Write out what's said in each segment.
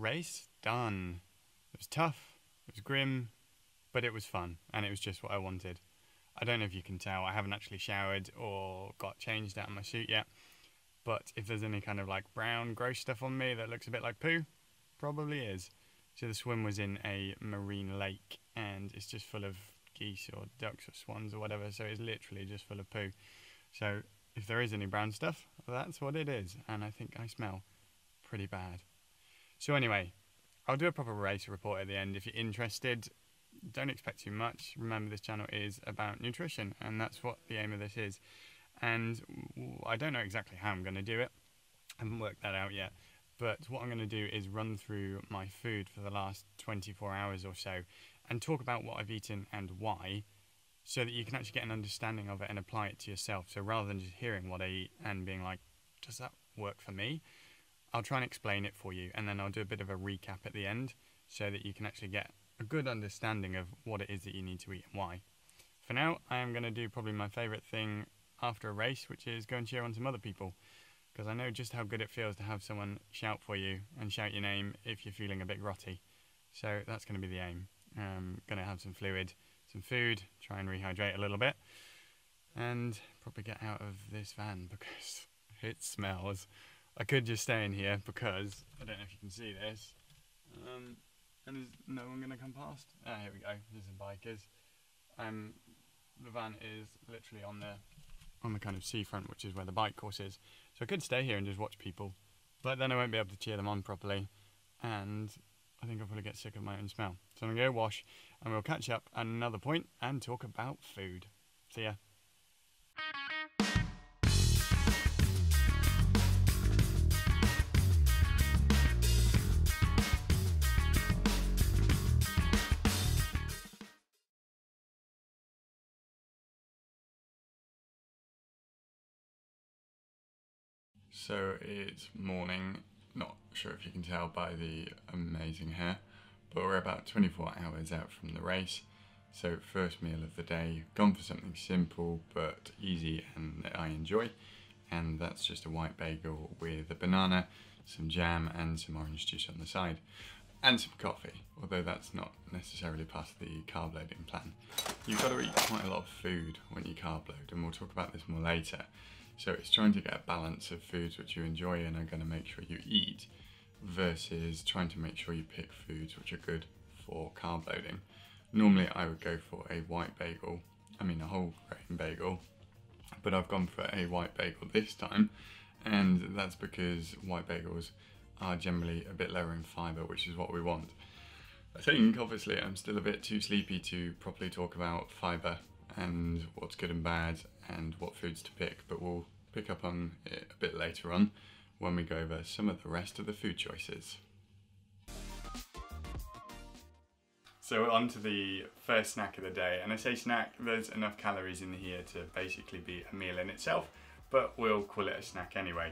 Race done. It was tough, it was grim, but it was fun, and it was just what I wanted. I don't know if you can tell, I haven't actually showered or got changed out of my suit yet, but if there's any kind of like brown gross stuff on me that looks a bit like poo, probably is. So the swim was in a marine lake, and it's just full of geese or ducks or swans or whatever, so it's literally just full of poo. So if there is any brown stuff, that's what it is, and I think I smell pretty bad. So anyway, I'll do a proper race report at the end if you're interested. Don't expect too much. Remember, this channel is about nutrition, and that's what the aim of this is. And I don't know exactly how I'm going to do it. I haven't worked that out yet. But what I'm going to do is run through my food for the last 24 hours or so and talk about what I've eaten and why, so that you can actually get an understanding of it and apply it to yourself. So rather than just hearing what I eat and being like, does that work for me? I'll try and explain it for you, and then I'll do a bit of a recap at the end so that you can actually get a good understanding of what it is that you need to eat and why. For now, I am going to do probably my favourite thing after a race, which is go and cheer on some other people, because I know just how good it feels to have someone shout for you and shout your name if you're feeling a bit grotty. So that's going to be the aim. Going to have some fluid, some food, try and rehydrate a little bit, and probably get out of this van because it smells. I could just stay in here because I don't know if you can see this, and there's no one going to come past. Ah, here we go. There's some bikers. The van is literally on the kind of seafront, which is where the bike course is. So I could stay here and just watch people, but then I won't be able to cheer them on properly, and I think I'll probably get sick of my own smell. So I'm going to go wash, and we'll catch up at another point and talk about food. See ya. So it's morning, not sure if you can tell by the amazing hair, but we're about 24 hours out from the race. So first meal of the day, gone for something simple but easy and that I enjoy, and that's just a white bagel with a banana, some jam and some orange juice on the side, and some coffee, although that's not necessarily part of the carb loading plan. You've got to eat quite a lot of food when you carb load, and we'll talk about this more later. So it's trying to get a balance of foods which you enjoy and are going to make sure you eat, versus trying to make sure you pick foods which are good for carb loading. Normally I would go for a white bagel, a whole grain bagel, but I've gone for a white bagel this time, and that's because white bagels are generally a bit lower in fibre, which is what we want. I think obviously I'm still a bit too sleepy to properly talk about fibre and what's good and bad and what foods to pick, but we'll pick up on it a bit later on when we go over some of the rest of the food choices. So we're on to the first snack of the day, and I say snack, there's enough calories in here to basically be a meal in itself, but we'll call it a snack anyway.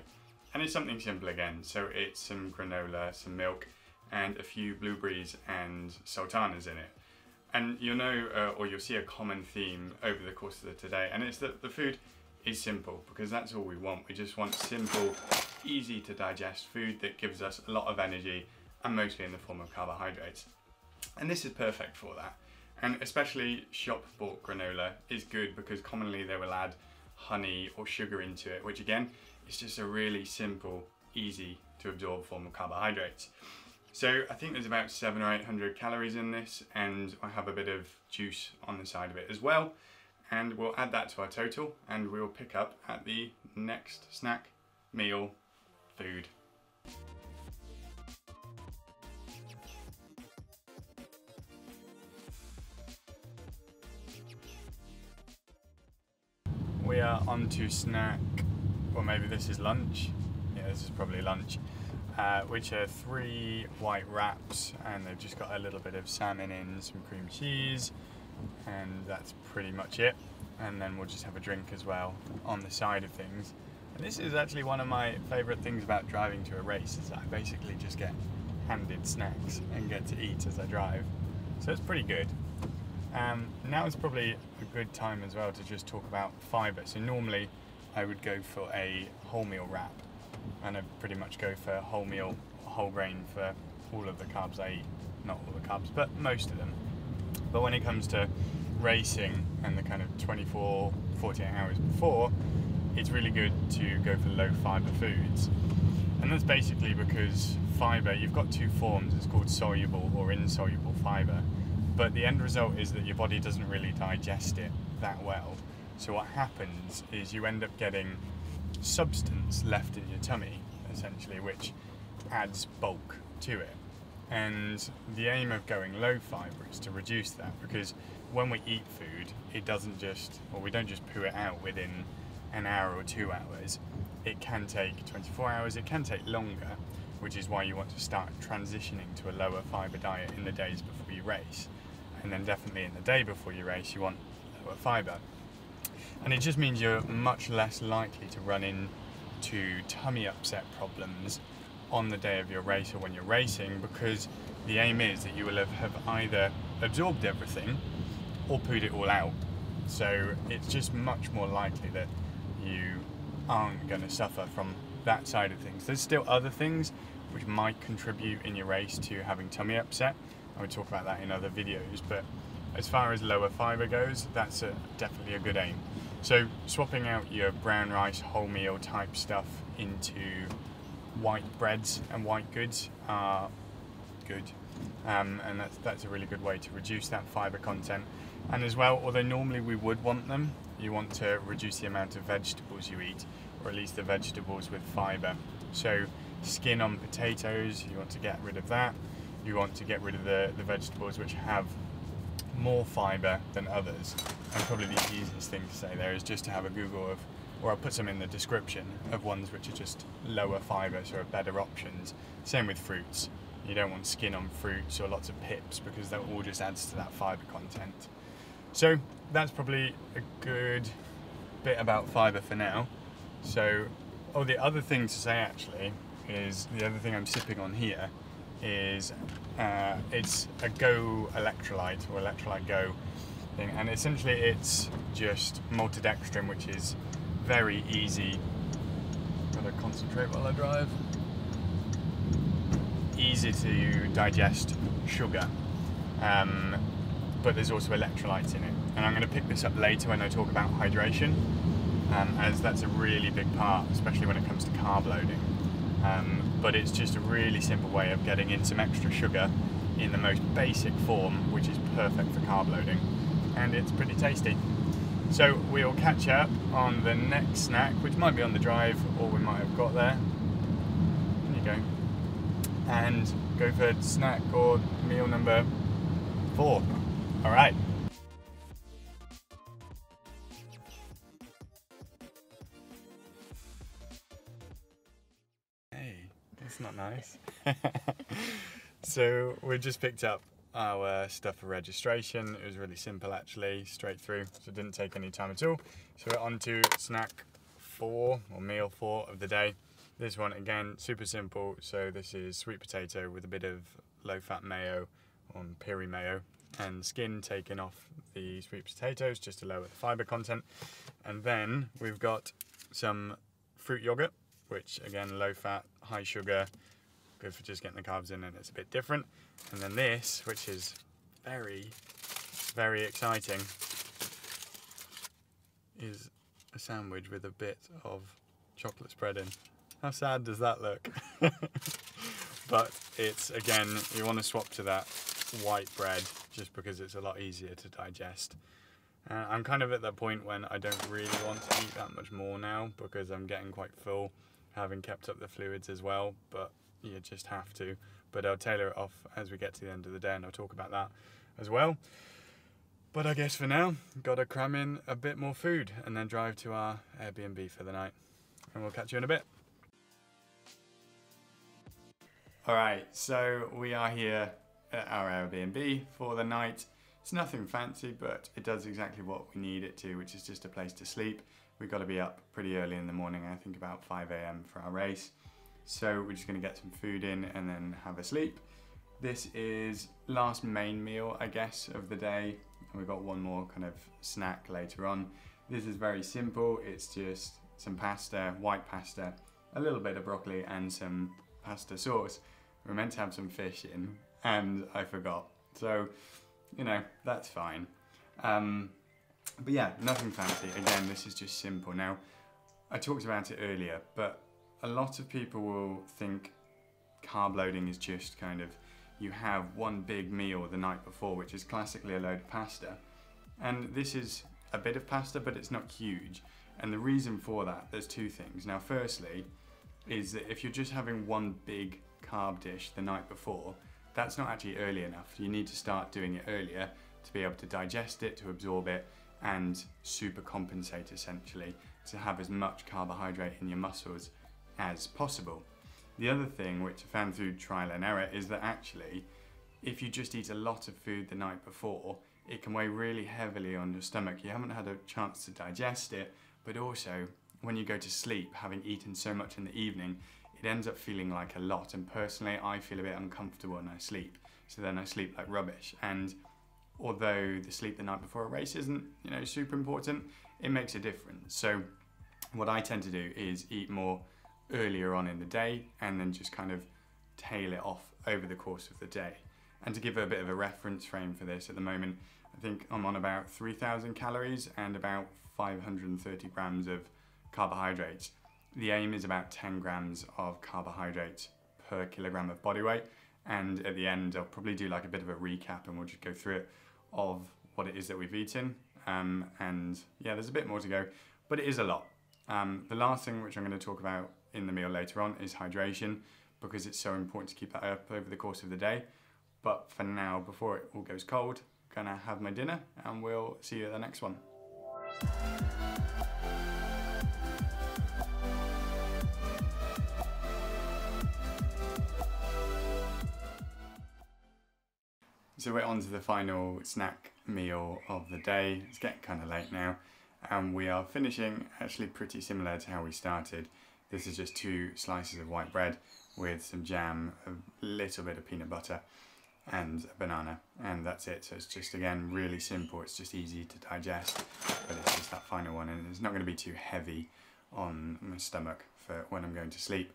And it's something simple again, so it's some granola, some milk, and a few blueberries and sultanas in it. And you'll know, or you'll see a common theme over the course of today, and it's that the food is simple, because that's all we want. We just want simple, easy to digest food that gives us a lot of energy, and mostly in the form of carbohydrates. And this is perfect for that. And especially shop bought granola is good because commonly they will add honey or sugar into it, which again, is just a really simple, easy to absorb form of carbohydrates. So I think there's about 700 or 800 calories in this, and I have a bit of juice on the side of it as well. And we'll add that to our total, and we'll pick up at the next snack, meal, food. We are on to snack, or maybe this is lunch. Yeah, this is probably lunch. Which are 3 white wraps, and they've just got a little bit of salmon in, some cream cheese, and that's pretty much it. And then we'll just have a drink as well on the side of things. And this is actually one of my favourite things about driving to a race, is that I basically just get handed snacks and get to eat as I drive. So it's pretty good. Now is probably a good time as well to just talk about fibre. So normally I would go for a wholemeal wrap, and I pretty much go for wholemeal, whole grain for all of the carbs I eat. Not all the carbs, but most of them. But when it comes to racing and the kind of 24, 48 hours before, it's really good to go for low fibre foods. And that's basically because fibre, you've got two forms, it's called soluble or insoluble fibre, but the end result is that your body doesn't really digest it that well. So what happens is you end up getting substance left in your tummy, essentially, which adds bulk to it. And the aim of going low fibre is to reduce that, because when we eat food, it doesn't just, or we don't just poo it out within an hour or 2 hours. It can take 24 hours, it can take longer, which is why you want to start transitioning to a lower fibre diet in the days before you race. And then definitely in the day before you race, you want lower fibre. And it just means you're much less likely to run into tummy upset problems on the day of your race or when you're racing, because the aim is that you will have either absorbed everything or pooed it all out. So it's just much more likely that you aren't going to suffer from that side of things. There's still other things which might contribute in your race to having tummy upset. I would talk about that in other videos, but as far as lower fibre goes, that's definitely a good aim. So swapping out your brown rice, wholemeal type stuff into white breads and white goods are good, and that's a really good way to reduce that fibre content. And as well, although normally we would want them, you want to reduce the amount of vegetables you eat, or at least the vegetables with fibre. So skin on potatoes, you want to get rid of that. You want to get rid of the vegetables which have more fibre than others. And probably the easiest thing to say there is just to have a Google of, or I'll put some in the description, of ones which are just lower fibre, so are better options. Same with fruits. You don't want skin on fruits or lots of pips, because that all just adds to that fibre content. So that's probably a good bit about fibre for now. So, the other thing to say actually is, the other thing I'm sipping on here is it's a Go electrolyte, or electrolyte Go thing, and essentially it's just maltodextrin, which is very easy. Gotta concentrate while I drive. Easy to digest sugar, but there's also electrolytes in it. And I'm going to pick this up later when I talk about hydration, as that's a really big part, especially when it comes to carb loading. But it's just a really simple way of getting in some extra sugar in the most basic form, which is perfect for carb loading, and it's pretty tasty. So we'll catch up on the next snack, which might be on the drive, or we might have got there. There you go. And go for snack or meal number 4. All right. Hey, that's not nice. So we just picked up our stuff for registration. It was really simple actually, straight through, so it didn't take any time at all. So we're on to snack 4, or meal 4 of the day. This one again, super simple. So this is sweet potato with a bit of low-fat mayo, on peri mayo, and skin taken off the sweet potatoes just to lower the fibre content. And then we've got some fruit yogurt, which again, low-fat, high sugar, good for just getting the carbs in, and it's a bit different. And then this, which is very, very exciting, is a sandwich with a bit of chocolate spread in. How sad does that look? But it's, again, you want to swap to that white bread just because it's a lot easier to digest. I'm kind of at that point when I don't really want to eat that much more now, because I'm getting quite full, having kept up the fluids as well, but you just have to. But I'll tailor it off as we get to the end of the day, and I'll talk about that as well. But I guess for now, gotta cram in a bit more food and then drive to our Airbnb for the night. And we'll catch you in a bit. Alright, so we are here at our Airbnb for the night. It's nothing fancy, but it does exactly what we need it to, which is just a place to sleep. We've got to be up pretty early in the morning, I think about 5 AM for our race. So we're just going to get some food in and then have a sleep. This is last main meal, I guess, of the day. And we've got one more kind of snack later on. This is very simple. It's just some pasta, white pasta, a little bit of broccoli and some pasta sauce. We were meant to have some fish in, and I forgot. So, you know, that's fine. But yeah, nothing fancy. Again, this is just simple. Now, I talked about it earlier, but a lot of people will think carb loading is just kind of, you have one big meal the night before, which is classically a load of pasta. And this is a bit of pasta, but it's not huge. And the reason for that, there's two things. Now, firstly, is that if you're just having one big carb dish the night before, that's not actually early enough. You need to start doing it earlier to be able to digest it, to absorb it, and super compensate essentially, to have as much carbohydrate in your muscles as possible. The other thing, which I found through trial and error, is that actually, if you just eat a lot of food the night before, it can weigh really heavily on your stomach. You haven't had a chance to digest it, but also when you go to sleep, having eaten so much in the evening, it ends up feeling like a lot. And personally, I feel a bit uncomfortable when I sleep. So then I sleep like rubbish. And although the sleep the night before a race isn't, you know, super important, it makes a difference. So what I tend to do is eat more earlier on in the day and then just kind of tail it off over the course of the day. And to give a bit of a reference frame for this, at the moment, I think I'm on about 3,000 calories and about 530 grams of carbohydrates. The aim is about 10 grams of carbohydrates per kilogram of body weight. And at the end, I'll probably do like a bit of a recap and we'll just go through it of what it is that we've eaten. And yeah, there's a bit more to go, but it is a lot. The last thing which I'm going to talk about in the meal later on is hydration, because it's so important to keep that up over the course of the day. But for now, before it all goes cold, I'm gonna have my dinner and we'll see you at the next one. So we're on to the final snack meal of the day. It's getting kind of late now, and we are finishing actually pretty similar to how we started. This is just 2 slices of white bread with some jam, a little bit of peanut butter, and a banana, and that's it. So it's just, again, really simple. It's just easy to digest, but it's just that final one, and it's not going to be too heavy on my stomach for when I'm going to sleep.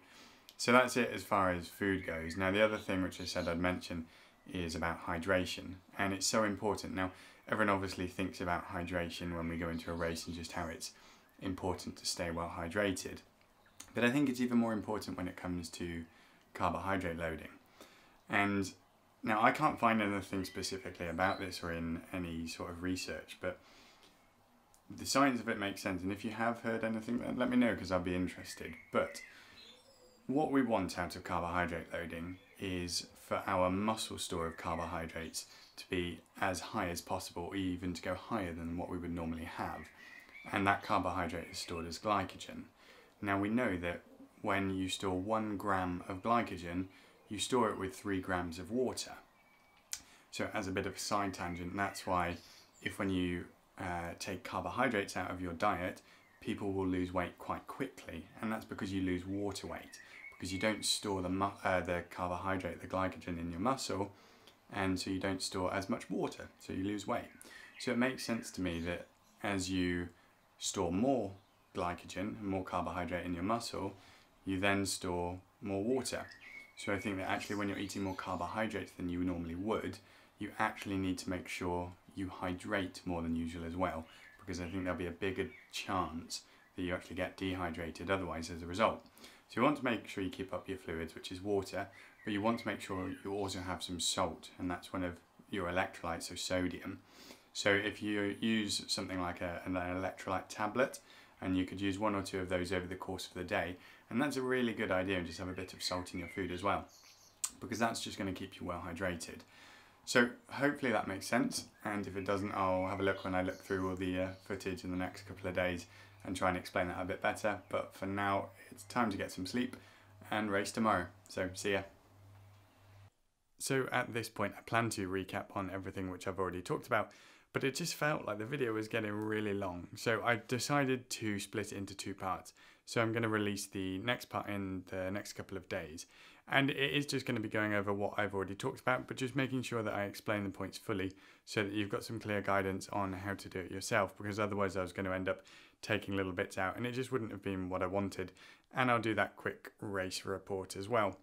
So that's it as far as food goes. Now, the other thing which I said I'd mention is about hydration, and it's so important. Now, everyone obviously thinks about hydration when we go into a race and just how it's important to stay well hydrated, but I think it's even more important when it comes to carbohydrate loading. And now, I can't find anything specifically about this or in any sort of research, but the science of it makes sense. And if you have heard anything, then let me know, because I'll be interested. But what we want out of carbohydrate loading is for our muscle store of carbohydrates to be as high as possible, or even to go higher than what we would normally have. And that carbohydrate is stored as glycogen. Now, we know that when you store 1 gram of glycogen, you store it with 3 grams of water. So as a bit of a side tangent, that's why when you take carbohydrates out of your diet, people will lose weight quite quickly, and that's because you lose water weight, because you don't store the carbohydrate, the glycogen, in your muscle, and so you don't store as much water, so you lose weight. So it makes sense to me that as you store more glycogen and more carbohydrate in your muscle, you then store more water. So I think that actually when you're eating more carbohydrates than you normally would, you actually need to make sure you hydrate more than usual as well, because I think there'll be a bigger chance that you actually get dehydrated otherwise as a result. So you want to make sure you keep up your fluids, which is water, but you want to make sure you also have some salt, and that's one of your electrolytes, so sodium. So if you use something like an electrolyte tablet, and you could use 1 or 2 of those over the course of the day, and that's a really good idea, and just have a bit of salt in your food as well, because that's just going to keep you well hydrated. So hopefully that makes sense, and if it doesn't, I'll have a look when I look through all the footage in the next couple of days and try and explain that a bit better. But for now, it's time to get some sleep and race tomorrow. So see ya. So at this point, I plan to recap on everything which I've already talked about, but it just felt like the video was getting really long. So I decided to split it into 2 parts. So I'm going to release the next part in the next couple of days. And it is just going to be going over what I've already talked about, but just making sure that I explain the points fully so that you've got some clear guidance on how to do it yourself, because otherwise I was going to end up taking little bits out and it just wouldn't have been what I wanted. And I'll do that quick race report as well.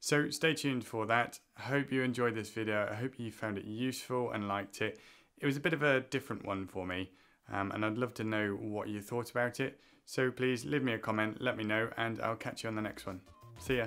So stay tuned for that. I hope you enjoyed this video. I hope you found it useful and liked it. It was a bit of a different one for me, and I'd love to know what you thought about it. So please leave me a comment, let me know, and I'll catch you on the next one. See ya.